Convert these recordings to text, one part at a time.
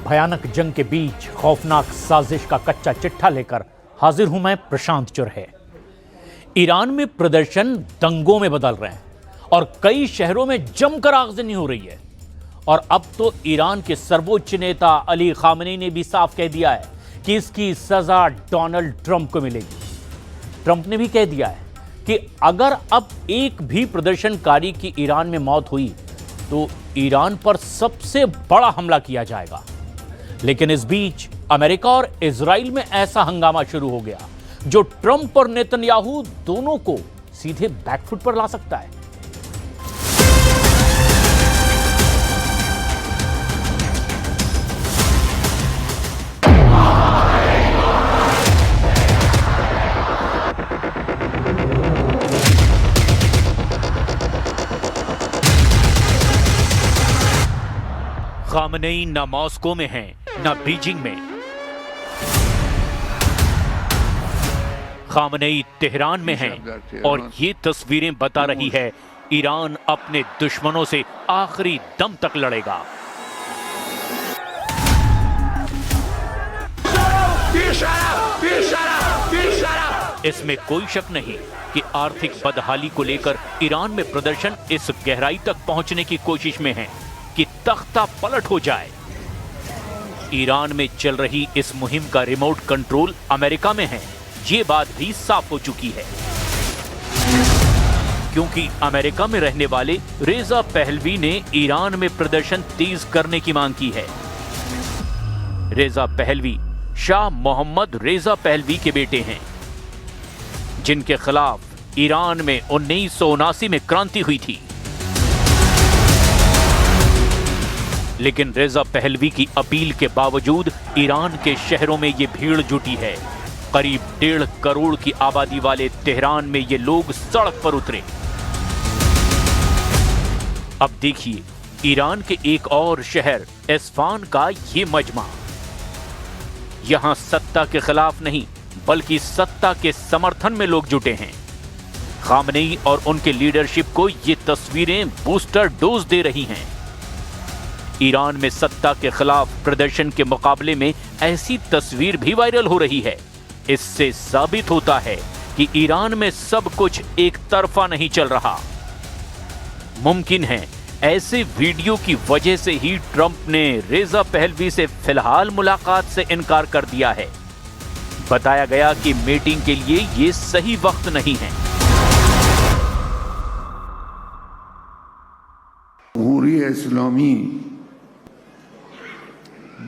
भयानक जंग के बीच खौफनाक साजिश का कच्चा चिट्ठा लेकर हाजिर हूं मैं, प्रशांत चुरहे। ईरान में प्रदर्शन दंगों में बदल रहे हैं और कई शहरों में जमकर आगजनी हो रही है। और अब तो ईरान के सर्वोच्च नेता अली खामनेई ने भी साफ कह दिया है कि इसकी सजा डोनाल्ड ट्रंप को मिलेगी। ट्रंप ने भी कह दिया है कि अगर अब एक भी प्रदर्शनकारी की ईरान में मौत हुई तो ईरान पर सबसे बड़ा हमला किया जाएगा। लेकिन इस बीच अमेरिका और इजराइल में ऐसा हंगामा शुरू हो गया जो ट्रंप और नेतन्याहू दोनों को सीधे बैकफुट पर ला सकता है। खामनेई न मॉस्को में हैं, न बीजिंग में। खामनेई तेहरान में हैं और ये तस्वीरें बता रही है ईरान अपने दुश्मनों से आखिरी दम तक लड़ेगा। इसमें कोई शक नहीं कि आर्थिक बदहाली को लेकर ईरान में प्रदर्शन इस गहराई तक पहुंचने की कोशिश में है कि तख्ता पलट हो जाए। ईरान में चल रही इस मुहिम का रिमोट कंट्रोल अमेरिका में है, ये बात भी साफ हो चुकी है, क्योंकि अमेरिका में रहने वाले रेजा पहलवी ने ईरान में प्रदर्शन तेज करने की मांग की है। रेजा पहलवी शाह मोहम्मद रेजा पहलवी के बेटे हैं, जिनके खिलाफ ईरान में 1979 में क्रांति हुई थी। लेकिन रेजा पहलवी की अपील के बावजूद ईरान के शहरों में ये भीड़ जुटी है। करीब 1.5 करोड़ की आबादी वाले तेहरान में ये लोग सड़क पर उतरे। अब देखिए ईरान के एक और शहर इस्फान का ये मजमा। यहां सत्ता के खिलाफ नहीं बल्कि सत्ता के समर्थन में लोग जुटे हैं। खामनेई और उनके लीडरशिप को ये तस्वीरें बूस्टर डोज दे रही हैं। ईरान में सत्ता के खिलाफ प्रदर्शन के मुकाबले में ऐसी तस्वीर भी वायरल हो रही है। इससे साबित होता है कि ईरान में सब कुछ एक तरफा नहीं चल रहा। मुमकिन है ऐसे वीडियो की वजह से ही ट्रंप ने रेजा पहलवी से फिलहाल मुलाकात से इनकार कर दिया है। बताया गया कि मीटिंग के लिए ये सही वक्त नहीं है। जमहूरियत इस्लामी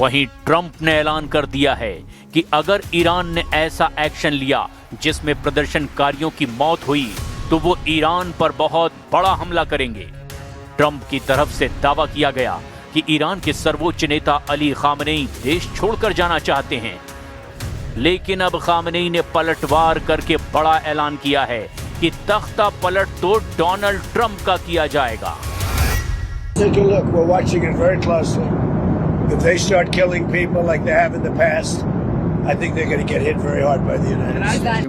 वहीं ट्रंप ने ऐलान कर दिया है कि अगर ईरान ने ऐसा एक्शन लिया जिसमें प्रदर्शनकारियों की मौत हुई तो वो ईरान पर बहुत बड़ा हमला करेंगे। ट्रंप की तरफ से दावा किया गया कि ईरान के सर्वोच्च नेता अली खामनेई देश छोड़कर जाना चाहते हैं। लेकिन अब खामनेई ने पलटवार करके बड़ा ऐलान किया है कि तख्ता पलट तो डोनाल्ड ट्रंप का किया जाएगा। Take a look. We're watching it very closely. If they start killing people like they have in the past, I think they're going to get hit very hard by the United States.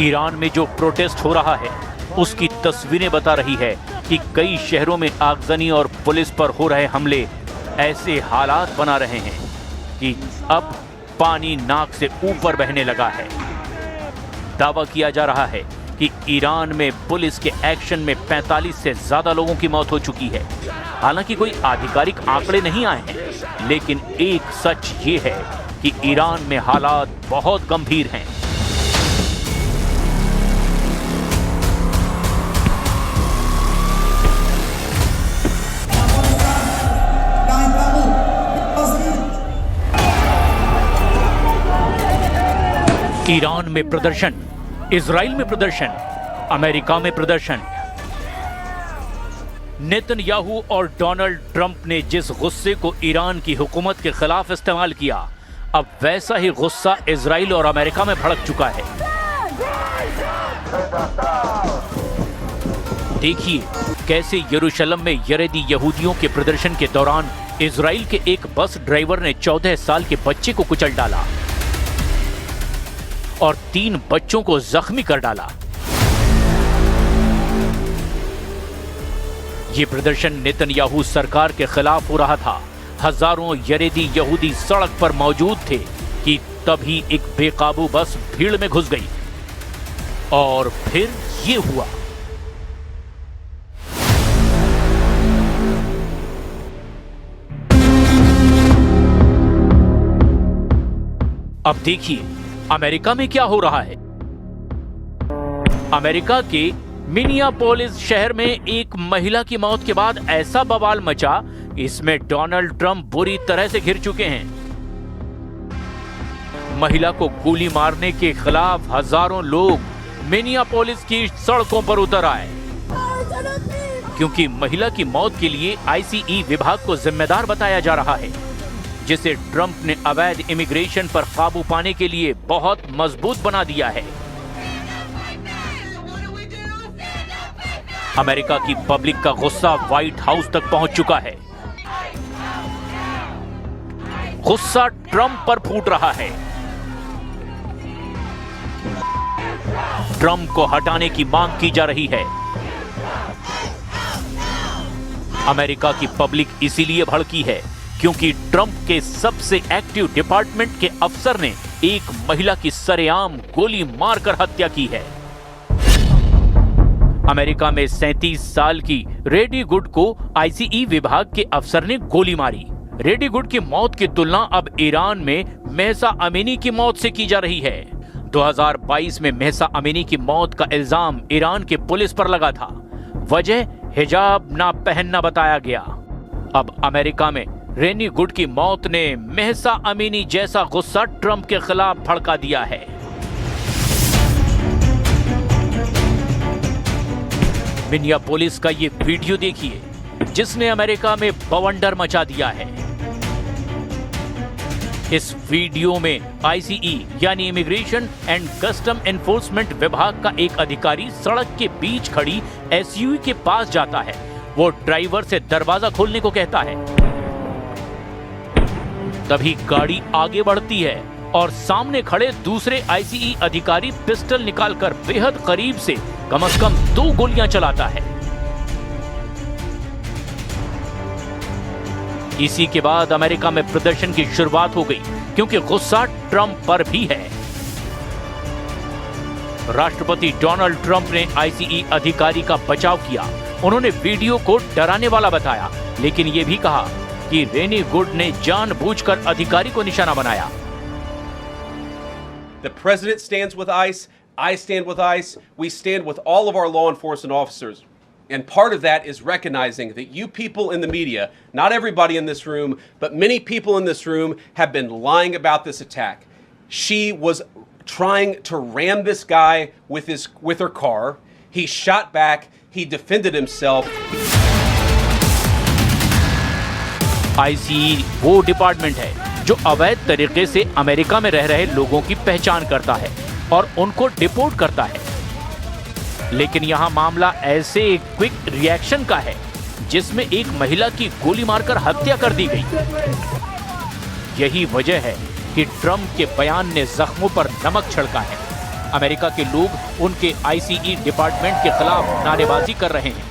Iran में जो protest हो रहा है उसकी तस्वीरें बता रही है कि कई शहरों में आगजनी और पुलिस पर हो रहे हमले ऐसे हालात बना रहे हैं कि अब पानी नाक से ऊपर बहने लगा है। दावा किया जा रहा है कि ईरान में पुलिस के एक्शन में 45 से ज्यादा लोगों की मौत हो चुकी है। हालांकि कोई आधिकारिक आंकड़े नहीं आए हैं, लेकिन एक सच ये है कि ईरान में हालात बहुत गंभीर हैं। ईरान में प्रदर्शन, इजराइल में प्रदर्शन, अमेरिका में प्रदर्शन। नेतन्याहू और डोनाल्ड ट्रंप ने जिस गुस्से को ईरान की हुकूमत के खिलाफ इस्तेमाल किया, अब वैसा ही गुस्सा इजराइल और अमेरिका में भड़क चुका है। देखिए कैसे यरूशलेम में यरेदी यहूदियों के प्रदर्शन के दौरान इजराइल के एक बस ड्राइवर ने 14 साल के बच्चे को कुचल डाला और 3 बच्चों को जख्मी कर डाला। ये प्रदर्शन नेतन्याहू सरकार के खिलाफ हो रहा था। हजारों यरेदी यहूदी सड़क पर मौजूद थे कि तभी एक बेकाबू बस भीड़ में घुस गई और फिर ये हुआ। अब देखिए अमेरिका में क्या हो रहा है। अमेरिका के मिनियापोलिस शहर में एक महिला की मौत के बाद ऐसा बवाल मचा, इसमें डोनाल्ड ट्रंप बुरी तरह से घिर चुके हैं। महिला को गोली मारने के खिलाफ हजारों लोग मिनियापोलिस की सड़कों पर उतर आए क्योंकि महिला की मौत के लिए आईसीई विभाग को जिम्मेदार बताया जा रहा है, जिसे ट्रंप ने अवैध इमिग्रेशन पर काबू पाने के लिए बहुत मजबूत बना दिया है। अमेरिका की पब्लिक का गुस्सा व्हाइट हाउस तक पहुंच चुका है। गुस्सा ट्रंप पर फूट रहा है। ट्रंप को हटाने की मांग की जा रही है। अमेरिका की पब्लिक इसीलिए भड़की है क्योंकि ट्रंप के सबसे एक्टिव डिपार्टमेंट के अफसर ने एक महिला की सरेआम गोली मारकर हत्या की है। अमेरिका में 37 साल की रेडी गुड को आईसीई विभाग के अफसर ने गोली मारी। रेडी गुड की मौत की तुलना अब ईरान में महसा अमीनी की मौत से की जा रही है। 2022 में महसा अमीनी की मौत का इल्जाम ईरान के पुलिस पर लगा था। वजह हिजाब ना पहनना बताया गया। अब अमेरिका में रेनी गुड की मौत ने महसा अमीनी जैसा गुस्सा ट्रंप के खिलाफ भड़का दिया है। मिनियापोलिस का ये वीडियो देखिए जिसने अमेरिका में बवंडर मचा दिया है। इस वीडियो में आईसीई यानी इमिग्रेशन एंड कस्टम एनफोर्समेंट विभाग का एक अधिकारी सड़क के बीच खड़ी एसयूवी के पास जाता है। वो ड्राइवर से दरवाजा खोलने को कहता है। तभी गाड़ी आगे बढ़ती है और सामने खड़े दूसरे आईसीई अधिकारी पिस्टल निकालकर बेहद करीब से कम 2 गोलियां चलाता है। इसी के बाद अमेरिका में प्रदर्शन की शुरुआत हो गई क्योंकि गुस्सा ट्रंप पर भी है। राष्ट्रपति डोनाल्ड ट्रंप ने आईसीई अधिकारी का बचाव किया। उन्होंने वीडियो को डराने वाला बताया, लेकिन यह भी कहा कि रेनी गुड ने जानबूझकर अधिकारी को निशाना बनाया। The president stands with ICE, I stand with ICE, we stand with all of our law enforcement officers. And part of that is recognizing that you people in the media, not everybody in this room, but many people in this room have been lying about this attack. She was trying to ram this guy with her car. He shot back, he defended himself. ICE वो department है जो अवैध तरीके से America में रह रहे लोगों की पहचान करता है और उनको डिपोर्ट करता है। लेकिन यहाँ मामला ऐसे क्विक रिएक्शन का है जिसमें एक महिला की गोली मारकर हत्या कर दी गई। यही वजह है कि ट्रंप के बयान ने जख्मों पर नमक छिड़का है। अमेरिका के लोग उनके आईसीई डिपार्टमेंट के खिलाफ नारेबाजी कर रहे हैं।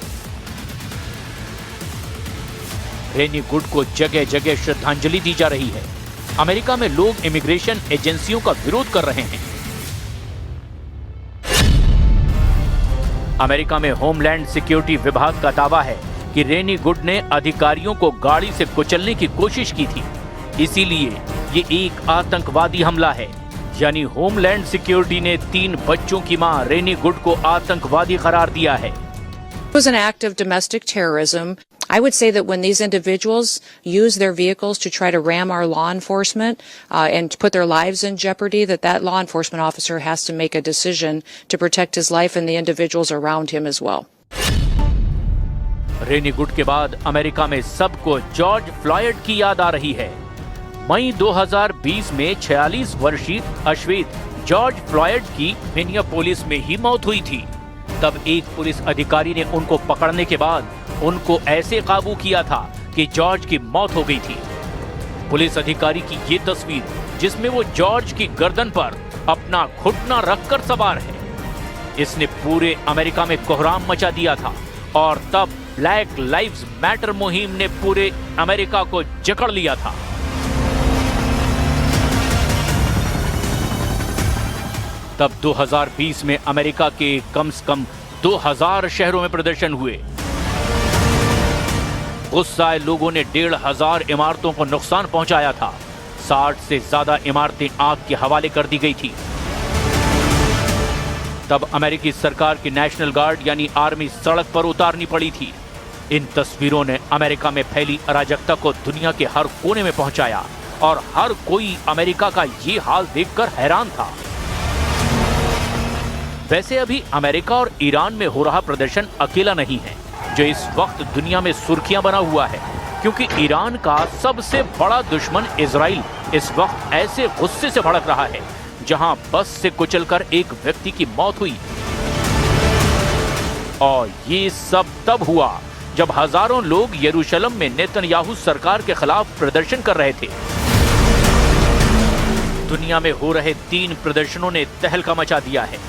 रेनी गुड को जगह जगह श्रद्धांजलि दी जा रही है। अमेरिका में लोग इमिग्रेशन एजेंसियों का विरोध कर रहे हैं। अमेरिका में होमलैंड सिक्योरिटी विभाग का दावा है कि रेनी गुड ने अधिकारियों को गाड़ी से कुचलने की कोशिश की थी, इसीलिए ये एक आतंकवादी हमला है। यानी होमलैंड सिक्योरिटी ने 3 बच्चों की मां रेनी गुड को आतंकवादी करार दिया है। It was an act of domestic terrorism. I would say that when these individuals use their vehicles to try to ram our law enforcement and put their lives in jeopardy, that law enforcement officer has to make a decision to protect his life and the individuals around him as well. Rainy good के बाद America में सबको George Floyd की याद आ रही है। मई 2020 में 46 वर्षीय अश्वेत जॉर्ज फ्लॉयड की मिनियापोलिस में ही मौत हुई थी। तब एक पुलिस अधिकारी ने उनको पकड़ने के बाद उनको ऐसे काबू किया था कि जॉर्ज की मौत हो गई थी। पुलिस अधिकारी की ये तस्वीर जिसमें वो जॉर्ज की गर्दन पर अपना घुटना रखकर सवार है, इसने पूरे अमेरिका में कोहराम मचा दिया था और तब ब्लैक लाइव्स मैटर मुहिम ने पूरे अमेरिका को जकड़ लिया था। तब 2020 में अमेरिका के कम से कम 2000 शहरों में प्रदर्शन हुए। गुस्साए लोगों ने 1500 इमारतों को नुकसान पहुंचाया था। 60 से ज्यादा इमारतें आग के हवाले कर दी गई थी। तब अमेरिकी सरकार की नेशनल गार्ड यानी आर्मी सड़क पर उतारनी पड़ी थी। इन तस्वीरों ने अमेरिका में फैली अराजकता को दुनिया के हर कोने में पहुंचाया और हर कोई अमेरिका का ये हाल देखकर हैरान था। वैसे अभी अमेरिका और ईरान में हो रहा प्रदर्शन अकेला नहीं है जो इस वक्त दुनिया में सुर्खियां बना हुआ है, क्योंकि ईरान का सबसे बड़ा दुश्मन इजराइल इस वक्त ऐसे गुस्से से भड़क रहा है जहां बस से कुचलकर एक व्यक्ति की मौत हुई। और ये सब तब हुआ जब हजारों लोग यरूशलेम में नेतन्याहू सरकार के खिलाफ प्रदर्शन कर रहे थे। दुनिया में हो रहे 3 प्रदर्शनों ने तहलका मचा दिया है।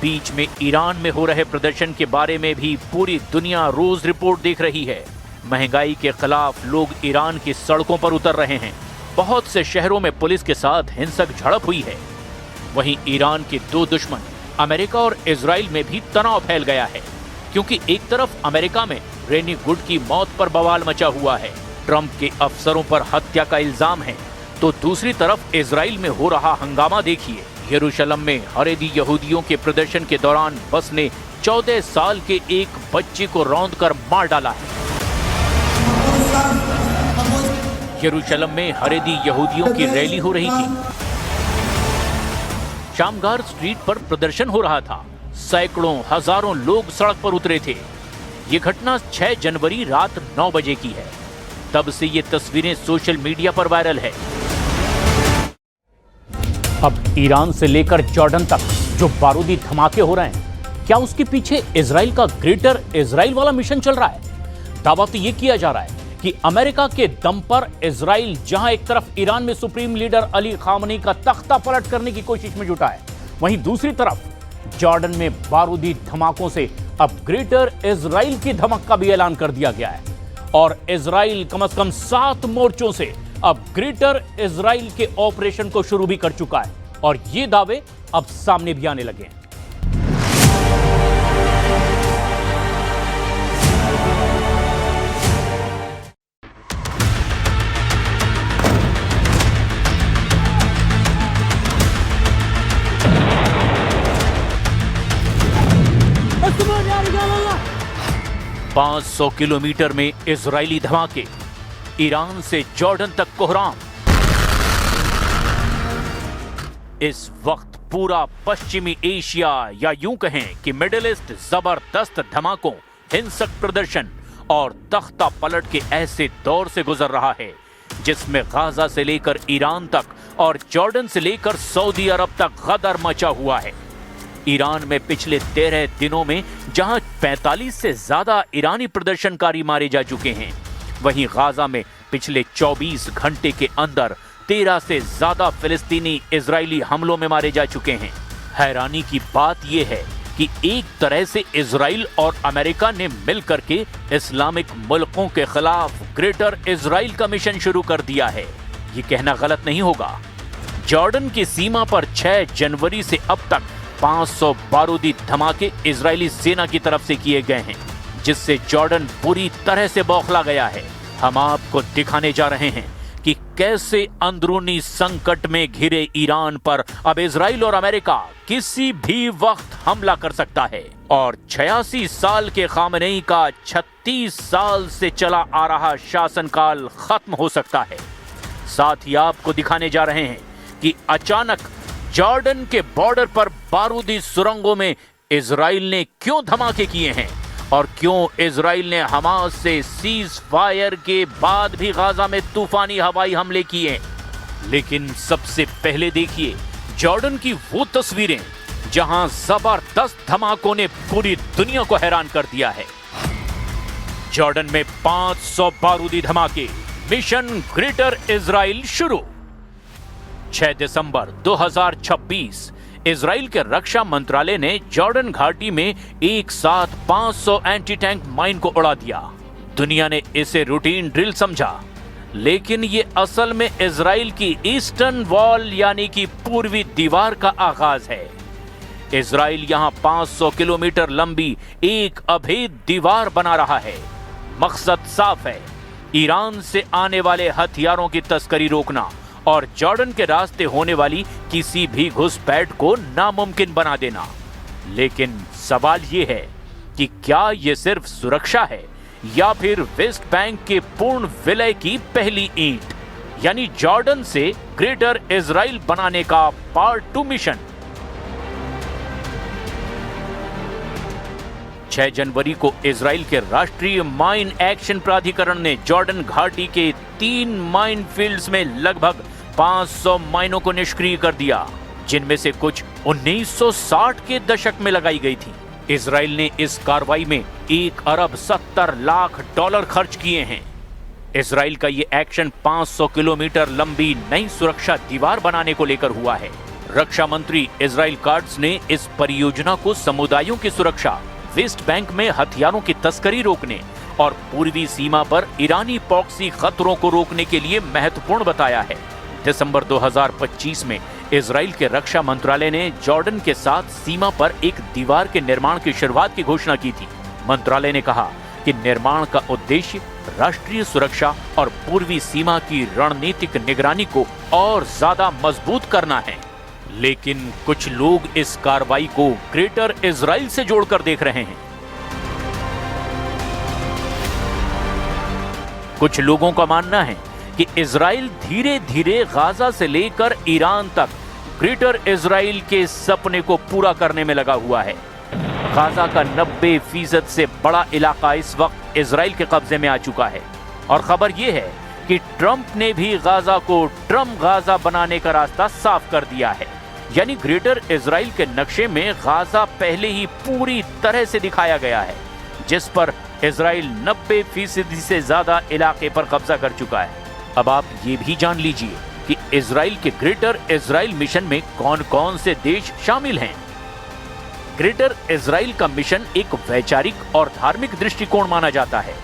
बीच में ईरान में हो रहे प्रदर्शन के बारे में भी पूरी दुनिया रोज रिपोर्ट देख रही है। महंगाई के खिलाफ लोग ईरान की सड़कों पर उतर रहे हैं। बहुत से शहरों में पुलिस के साथ हिंसक झड़प हुई है। वहीं ईरान के 2 दुश्मन अमेरिका और इजराइल में भी तनाव फैल गया है, क्योंकि एक तरफ अमेरिका में रेनी गुड की मौत पर बवाल मचा हुआ है, ट्रंप के अफसरों पर हत्या का इल्जाम है, तो दूसरी तरफ इजराइल में हो रहा हंगामा देखिए। यरूशलेम में हरेदी यहूदियों के प्रदर्शन के दौरान बस ने 14 साल के एक बच्चे को रौंदकर मार डाला है। यरूशलेम में हरेदी यहूदियों की रैली हो रही थी। शामगार स्ट्रीट पर प्रदर्शन हो रहा था। सैकड़ों हजारों लोग सड़क पर उतरे थे। ये घटना 6 जनवरी रात 9 बजे की है। तब से ये तस्वीरें सोशल मीडिया पर वायरल है। अब ईरान से लेकर जॉर्डन तक जो बारूदी धमाके हो रहे हैं, क्या उसके पीछे इजराइल का ग्रेटर इजराइल वाला मिशन चल रहा है? दावा तो यह किया जा रहा है कि अमेरिका के दम पर इजराइल जहां एक तरफ ईरान में सुप्रीम लीडर अली खामनी का तख्ता पलट करने की कोशिश में जुटा है, वहीं दूसरी तरफ जॉर्डन में बारूदी धमाकों से अब ग्रेटर इजराइल की धमक का भी ऐलान कर दिया गया है। और इजराइल कम से कम 7 मोर्चों से अब ग्रेटर इजराइल के ऑपरेशन को शुरू भी कर चुका है और ये दावे अब सामने भी आने लगे हैं। पांच 500 किलोमीटर में इजरायली धमाके, ईरान से जॉर्डन तक कोहराम। इस वक्त पूरा पश्चिमी एशिया या यूं कहें कि मिडिल ईस्ट जबरदस्त धमाकों, हिंसक प्रदर्शन और तख्ता पलट के ऐसे दौर से गुजर रहा है जिसमें गाजा से लेकर ईरान तक और जॉर्डन से लेकर सऊदी अरब तक गदर मचा हुआ है। ईरान में पिछले 13 दिनों में जहां 45 से ज्यादा ईरानी प्रदर्शनकारी मारे जा चुके हैं, वहीं गाजा में पिछले 24 घंटे के अंदर 13 से ज्यादा फिलिस्तीनी इजरायली हमलों में मारे जा चुके हैं। हैरानी की बात यह है कि एक तरह से इजराइल और अमेरिका ने मिलकर के इस्लामिक मुल्कों के खिलाफ ग्रेटर इजराइल का मिशन शुरू कर दिया है। ये कहना गलत नहीं होगा। जॉर्डन की सीमा पर 6 जनवरी से अब तक 500 बारूदी धमाके इजरायली सेना की तरफ से किए गए हैं, जिससे जॉर्डन बुरी तरह से बौखला गया है। हम आपको दिखाने जा रहे हैं कि कैसे अंदरूनी संकट में घिरे ईरान पर अब इजराइल और अमेरिका किसी भी वक्त हमला कर सकता है और 86 साल के खामनेई का 36 साल से चला आ रहा शासनकाल खत्म हो सकता है। साथ ही आपको दिखाने जा रहे हैं कि अचानक जॉर्डन के बॉर्डर पर बारूदी सुरंगों में इजराइल ने क्यों धमाके किए हैं और क्यों इजराइल ने हमास से सीज फायर के बाद भी गाजा में तूफानी हवाई हमले किए। लेकिन सबसे पहले देखिए जॉर्डन की वो तस्वीरें जहां जबरदस्त धमाकों ने पूरी दुनिया को हैरान कर दिया है। जॉर्डन में 500 बारूदी धमाके, मिशन ग्रेटर इजराइल शुरू। 6 दिसंबर 2026 इजराइल के रक्षा मंत्रालय ने जॉर्डन घाटी में एक साथ 500 एंटी टैंक माइन को उड़ा दिया। दुनिया ने इसे रूटीन ड्रिल समझा, लेकिन ये असल में इजराइल की ईस्टर्न वॉल यानी कि पूर्वी दीवार का आगाज है। इजराइल यहां 500 किलोमीटर लंबी एक अभेद दीवार बना रहा है। मकसद साफ है, ईरान से आने वाले हथियारों की तस्करी रोकना और जॉर्डन के रास्ते होने वाली किसी भी घुसपैठ को नामुमकिन बना देना। लेकिन सवाल यह है कि क्या यह सिर्फ सुरक्षा है या फिर वेस्ट बैंक के पूर्ण विलय की पहली ईंट, यानी जॉर्डन से ग्रेटर इजराइल बनाने का पार्ट 2 मिशन। 6 जनवरी को इजराइल के राष्ट्रीय माइन एक्शन प्राधिकरण ने जॉर्डन घाटी के 3 माइन फील्ड्स में लगभग 500 माइनों को निष्क्रिय कर दिया, जिनमें से कुछ 1960 के दशक में लगाई गई थी। इजराइल ने इस कार्रवाई में $1 अरब 70 लाख खर्च किए हैं। इजराइल का ये एक्शन 500 किलोमीटर लंबी नई सुरक्षा दीवार बनाने को लेकर हुआ है। रक्षा मंत्री इजराइल काट्ज ने इस परियोजना को समुदायों की सुरक्षा, वेस्ट बैंक में हथियारों की तस्करी रोकने और पूर्वी सीमा पर ईरानी प्रॉक्सी खतरों को रोकने के लिए महत्वपूर्ण बताया है। दिसंबर 2025 में इजराइल के रक्षा मंत्रालय ने जॉर्डन के साथ सीमा पर एक दीवार के निर्माण की शुरुआत की घोषणा की थी। मंत्रालय ने कहा कि निर्माण का उद्देश्य राष्ट्रीय सुरक्षा और पूर्वी सीमा की रणनीतिक निगरानी को और ज्यादा मजबूत करना है। लेकिन कुछ लोग इस कार्रवाई को ग्रेटर इजराइल से जोड़कर देख रहे हैं। कुछ लोगों का मानना है कि इजराइल धीरे धीरे गाजा से लेकर ईरान तक ग्रेटर इजराइल के सपने को पूरा करने में लगा हुआ है। गाजा का 90% से बड़ा इलाका इस वक्त इजराइल के कब्जे में आ चुका है और खबर यह है कि ट्रंप ने भी गाजा को ट्रम्प गाजा बनाने का रास्ता साफ कर दिया है। यानी ग्रेटर इजराइल के नक्शे में गाजा पहले ही पूरी तरह से दिखाया गया है, जिस पर इजराइल 90% से ज्यादा इलाके पर कब्जा कर चुका है। अब आप ये भी जान लीजिए कि इजराइल के ग्रेटर इजराइल मिशन में कौन कौन से देश शामिल हैं। ग्रेटर इजराइल का मिशन एक वैचारिक और धार्मिक दृष्टिकोण माना जाता है,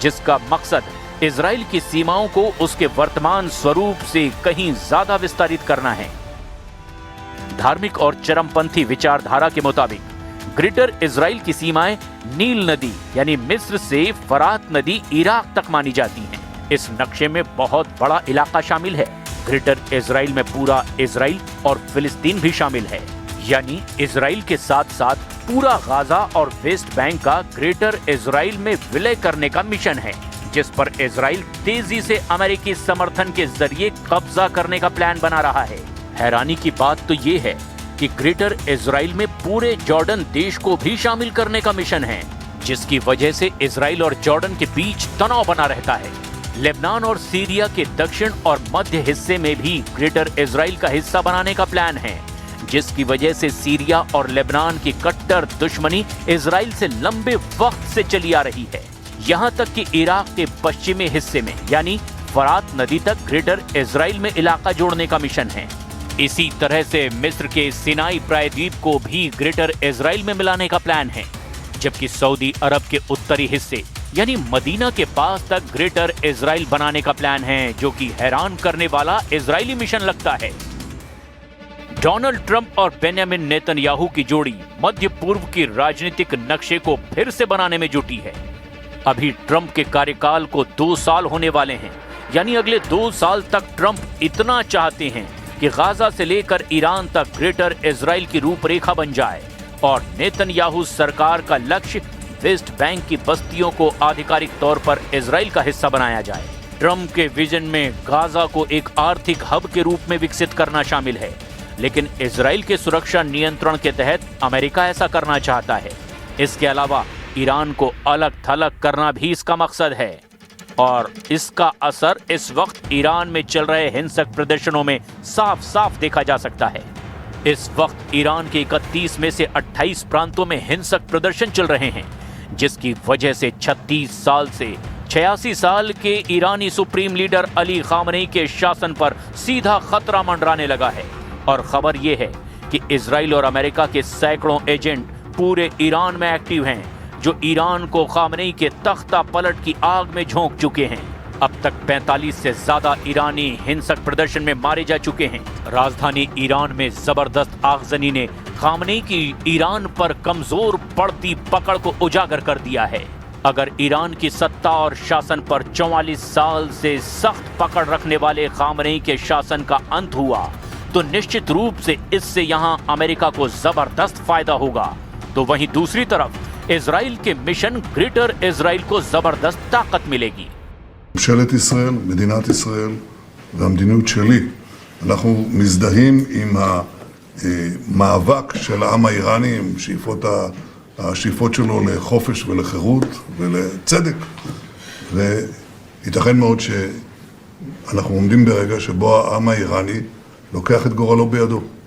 जिसका मकसद इजराइल की सीमाओं को उसके वर्तमान स्वरूप से कहीं ज्यादा विस्तारित करना है। धार्मिक और चरमपंथी विचारधारा के मुताबिक ग्रेटर इजराइल की सीमाएं नील नदी यानी मिस्र से फरात नदी इराक तक मानी जाती हैं। इस नक्शे में बहुत बड़ा इलाका शामिल है। ग्रेटर इजराइल में पूरा इजराइल और फिलिस्तीन भी शामिल है, यानी इजराइल के साथ साथ पूरा गाजा और वेस्ट बैंक का ग्रेटर इजराइल में विलय करने का मिशन है, जिस पर इजराइल तेजी से अमेरिकी समर्थन के जरिए कब्जा करने का प्लान बना रहा है। हैरानी की बात तो ये है कि ग्रेटर इजराइल में पूरे जॉर्डन देश को भी शामिल करने का मिशन है, जिसकी वजह से इजराइल और जॉर्डन के बीच तनाव बना रहता है। लेबनान और सीरिया के दक्षिण और मध्य हिस्से में भी ग्रेटर इजराइल का हिस्सा बनाने का प्लान है, जिसकी वजह से सीरिया और लेबनान की कट्टर दुश्मनी इजराइल से लंबे वक्त से चली आ रही है। यहाँ तक कि इराक के पश्चिमी हिस्से में यानी फरात नदी तक ग्रेटर इजराइल में इलाका जोड़ने का मिशन है। इसी तरह से मिस्र के सिनाई प्रायद्वीप को भी ग्रेटर इजराइल में मिलाने का प्लान है, जबकि सऊदी अरब के उत्तरी हिस्से यानी मदीना के पास तक ग्रेटर इजराइल बनाने का प्लान है, जो कि हैरान करने वाला इजरायली मिशन लगता है। डोनाल्ड ट्रंप और बेंजामिन नेतन्याहू की जोड़ी मध्य पूर्व की राजनीतिक नक्शे को फिर से बनाने में जुटी है। अभी ट्रंप के कार्यकाल को 2 साल होने वाले हैं, यानी अगले 2 साल तक ट्रंप इतना चाहते हैं कि गाजा से लेकर ईरान तक ग्रेटर इजराइल की रूपरेखा बन जाए और नेतन्याहू सरकार का लक्ष्य वेस्ट बैंक की बस्तियों को आधिकारिक तौर पर इजराइल का हिस्सा बनाया जाए। ट्रंप के विजन में गाजा को एक आर्थिक हब के रूप में विकसित करना शामिल है, लेकिन इजराइल के सुरक्षा नियंत्रण के तहत अमेरिका ऐसा करना चाहता है। इसके अलावा ईरान को अलग थलग करना भी इसका मकसद है। और इसका असर इस वक्त ईरान में चल रहे हिंसक प्रदर्शनों में साफ साफ देखा जा सकता है। इस वक्त ईरान के 31 में से 28 प्रांतों में हिंसक प्रदर्शन चल रहे हैं, जिसकी वजह से 36 साल से 86 साल के ईरानी सुप्रीम लीडर अली खामनेई के शासन पर सीधा खतरा मंडराने लगा है। और खबर यह है कि इजराइल और अमेरिका के सैकड़ों एजेंट पूरे ईरान में एक्टिव हैं, जो ईरान को खामनेई के तख्ता पलट की आग में झोंक चुके हैं। अब तक 45 से ज्यादा ईरानी हिंसक प्रदर्शन में मारे जा चुके हैं। राजधानी ईरान में जबरदस्त आगजनी ने खामनेई की ईरान पर कमजोर पड़ती पकड़ को उजागर कर दिया है। अगर ईरान की सत्ता और शासन पर 44 साल से सख्त पकड़ रखने वाले खामनेई के शासन का अंत हुआ, तो निश्चित रूप से इससे यहां अमेरिका को जबरदस्त फायदा होगा। तो वहीं दूसरी तरफ इजराइल के मिशन ग्रेटर इजराइल को जबरदस्त ताकत मिलेगी। ממשלת ישראל, מדינת ישראל והמדיניות שלי, אנחנו מזדהים עם המאבק של העם האיראני, עם השאיפות שלו לחופש ולחירות ולצדק, וייתכן מאוד שאנחנו עומדים ברגע שבו העם האיראני לוקח את גורלו בידו.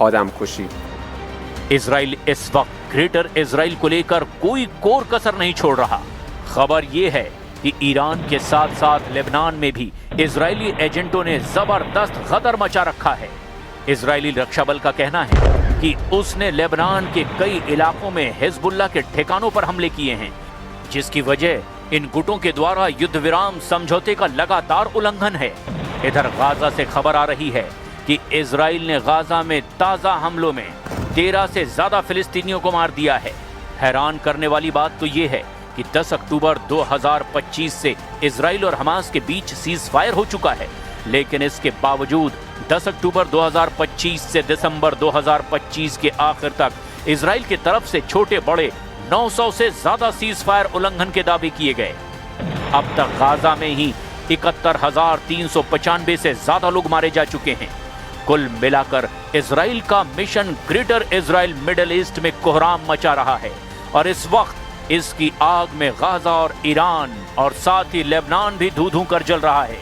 आदमकशी। इजराइल इस वक्त ग्रेटर इजराइल को लेकर कोई कोर कसर नहीं छोड़ रहा। खबर यह है कि ईरान के साथ साथ लेबनान में भी इजरायली एजेंटों ने जबरदस्त गदर मचा रखा है। इजरायली रक्षा बल का कहना है कि उसने लेबनान के कई इलाकों में हिजबुल्लाह के ठिकानों पर हमले किए हैं, जिसकी वजह इन गुटों के द्वारा युद्ध विराम समझौते का लगातार उल्लंघन है। इधर गाजा से खबर आ रही है कि इजराइल ने गाजा में ताजा हमलों में 13 से ज्यादा फिलिस्तीनियों को मार दिया है। हैरान करने वाली बात तो ये है कि 10 अक्टूबर 2025 से इजराइल और हमास के बीच सीज फायर हो चुका है, लेकिन इसके बावजूद 10 अक्टूबर 2025 से दिसंबर 2025 के आखिर तक इजराइल की तरफ से छोटे बड़े 900 से ज्यादा सीज फायर उल्लंघन के दावे किए गए। अब तक गाजा में ही 71,395 से ज्यादा लोग मारे जा चुके हैं। कुल मिलाकर इजराइल का mission greater Israel middle east में कोहराम मचा रहा है और इस वक्त इसकी आग में गाजा और ईरान और साथ ही लेबनान भी धू धू कर जल रहा है।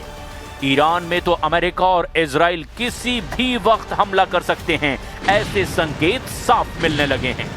ईरान में तो अमेरिका और इजराइल किसी भी वक्त हमला कर सकते हैं, ऐसे संकेत साफ मिलने लगे हैं।